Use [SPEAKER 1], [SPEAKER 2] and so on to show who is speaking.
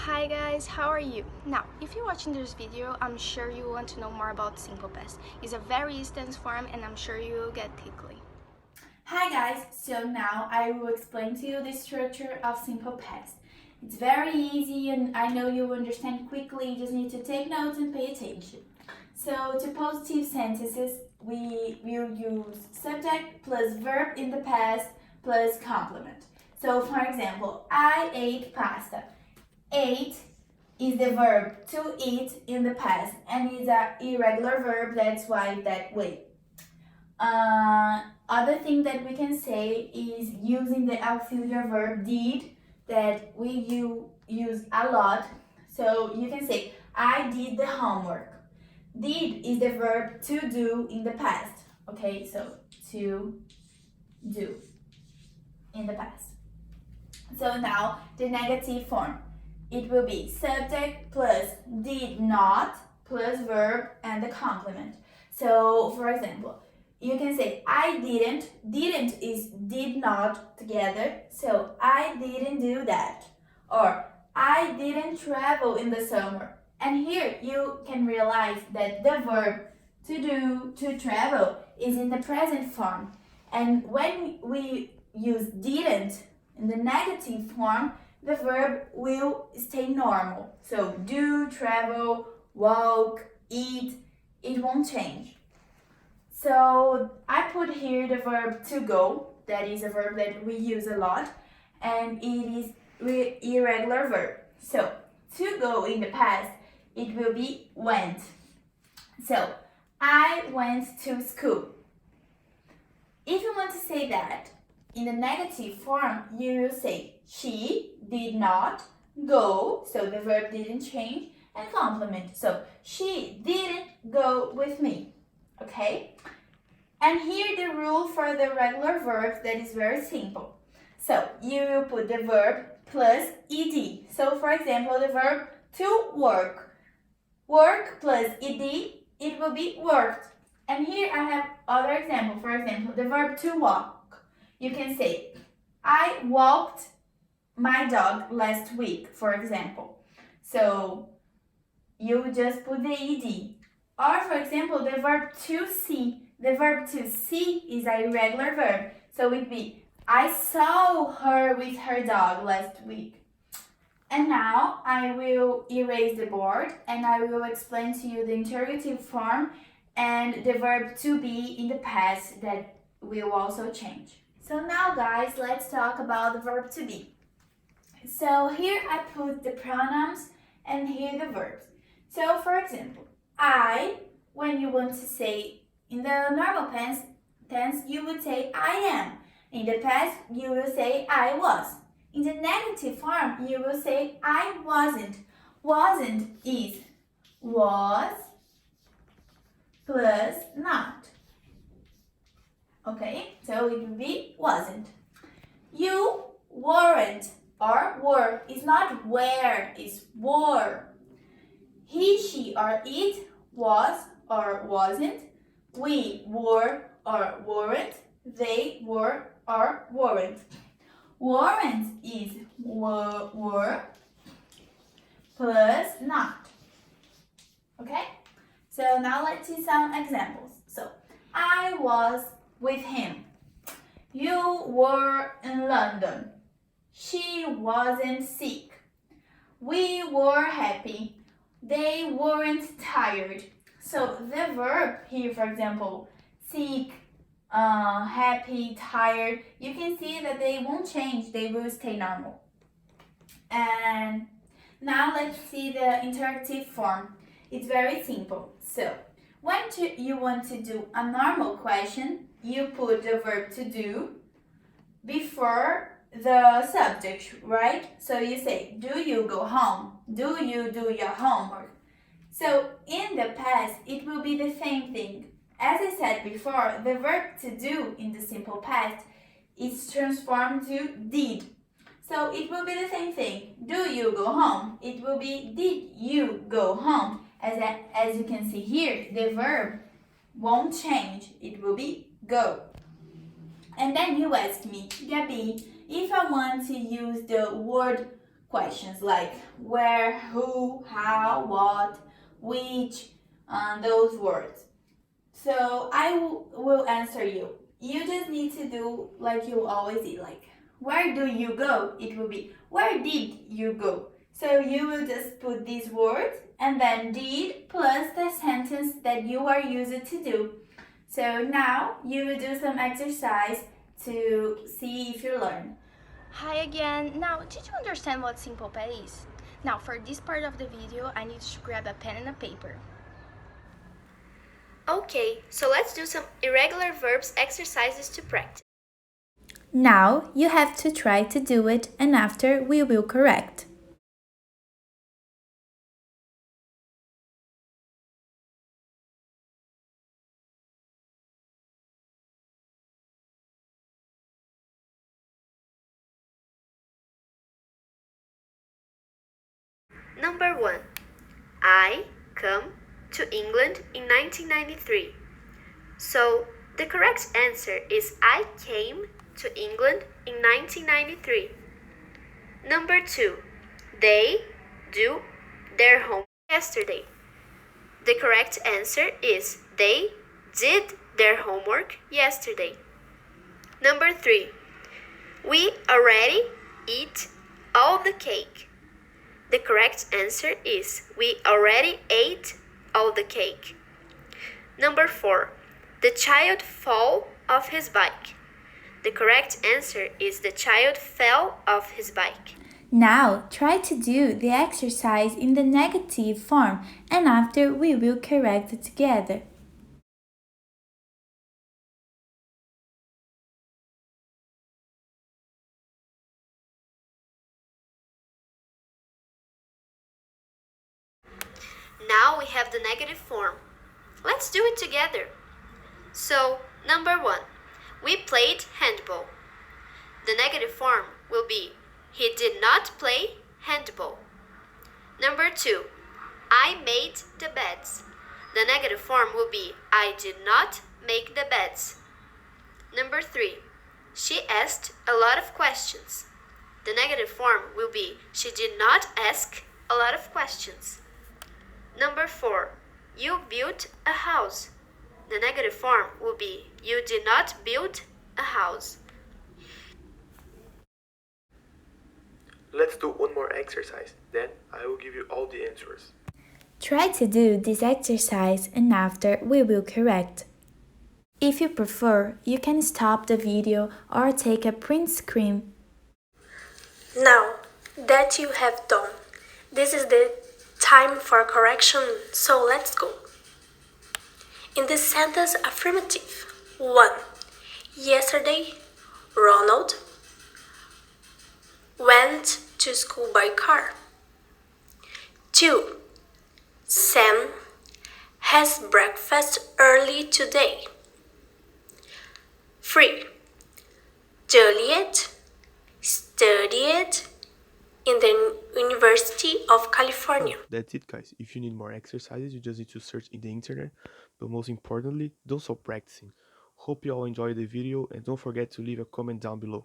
[SPEAKER 1] Hi guys, how are you? Now, if you're watching this video, I'm sure you want to know more about simple past. It's a very extensive form and I'm sure you will get quickly.
[SPEAKER 2] Hi guys, so now I will explain to you the structure of simple past. It's very easy and I know you will understand quickly, you just need to take notes and pay attention. So to positive sentences, we will use subject plus verb in the past plus complement. So for example, I ate pasta. Ate is the verb to eat in the past and is an irregular verb, that's why that way. Other thing that we can say is using the auxiliary verb did that we use a lot. So you can say, I did the homework. Did is the verb to do in the past. Okay, so to do in the past. So now the negative form. It will be subject plus did not plus verb and the complement. So for example, you can say I didn't. Didn't is did not together. So I didn't do that. Or I didn't travel in the summer. And here you can realize that the verb to do, to travel is in the present form. And when we use didn't in the negative form, the verb will stay normal. So do, travel, walk, eat, it won't change. So I put here the verb to go, that is a verb that we use a lot, and it is irregular verb. So to go in the past, it will be went. So I went to school. If you want to say that in the negative form, you will say she did not go, so the verb didn't change, and complement. So she didn't go with me. Okay? And here the rule for the regular verbs that is very simple. So you will put the verb plus ed. So for example, the verb to work. Work plus ed, it will be worked. And here I have other example. For example, the verb to walk. You can say, I walked my dog last week, for example. So you just put the ed. Or for example, the verb to see. The verb to see is a irregular verb. So it would be, I saw her with her dog last week. And now I will erase the board and I will explain to you the interrogative form and the verb to be in the past that will also change. So now guys, let's talk about the verb to be. So here I put the pronouns and here the verbs. So for example, I, when you want to say in the normal tense, you would say I am. In the past, you will say I was. In the negative form, you will say I wasn't. Wasn't is was plus not. Okay, so it will be wasn't. You weren't or were is not where, is were. He, she, or it was or wasn't. We were or weren't. They were or weren't. Weren't is were plus not. Okay? So now let's see some examples. So, I was with him. You were in London. She wasn't sick. We were happy. They weren't tired. So the verb here, for example, sick, happy, tired, you can see that they won't change. They will stay normal. And now let's see the interactive form. It's very simple. So when you want to do a normal question, you put the verb to do before the subject, right? So you say, do you go home? Do you do your homework? So in the past, it will be the same thing. As I said before, the verb to do in the simple past is transformed to did. So it will be the same thing. Do you go home? It will be did you go home? As you can see here, the verb won't change. It will be go. And then you ask me, Gabi, if I want to use the word questions like where, who, how, what, which, those words. So I will answer you. You just need to do like you always did, like where do you go? It will be where did you go? So you will just put these words and then did plus the sentence that you are used to do. So now you will do some exercise to see if you learn.
[SPEAKER 1] Hi again. Now, did you understand what simple past is? Now, for this part of the video, I need to grab a pen and a paper. Okay, so let's do some irregular verbs exercises to practice.
[SPEAKER 2] Now you have to try to do it and after we will correct.
[SPEAKER 3] Number 1. I come to England in 1993. So the correct answer is I came to England in 1993. Number 2. They do their homework yesterday. The correct answer is they did their homework yesterday. Number 3. We already eat all the cake. The correct answer is we already ate all the cake. Number 4. The child fell off his bike. The correct answer is the child fell off his bike.
[SPEAKER 2] Now try to do the exercise in the negative form and after we will correct it together.
[SPEAKER 3] Now we have the negative form. Let's do it together. So, number 1. We played handball. The negative form will be he did not play handball. Number 2. I made the beds. The negative form will be I did not make the beds. Number 3. She asked a lot of questions. The negative form will be she did not ask a lot of questions. Number 4. You built a house. The negative form will be you did not build a house.
[SPEAKER 4] Let's do one more exercise, then I will give you all the answers.
[SPEAKER 2] Try to do this exercise and after we will correct. If you prefer, you can stop the video or take a print screen.
[SPEAKER 5] Now that you have done, this is the time for correction, so let's go. In the sentence affirmative, 1. Yesterday, Ronald went to school by car. 2. Sam has breakfast early today. 3. Juliet studied in the University of California.
[SPEAKER 4] That's it, guys. If you need more exercises, you just need to search in the internet. But most importantly, don't stop practicing. Hope you all enjoyed the video and don't forget to leave a comment down below.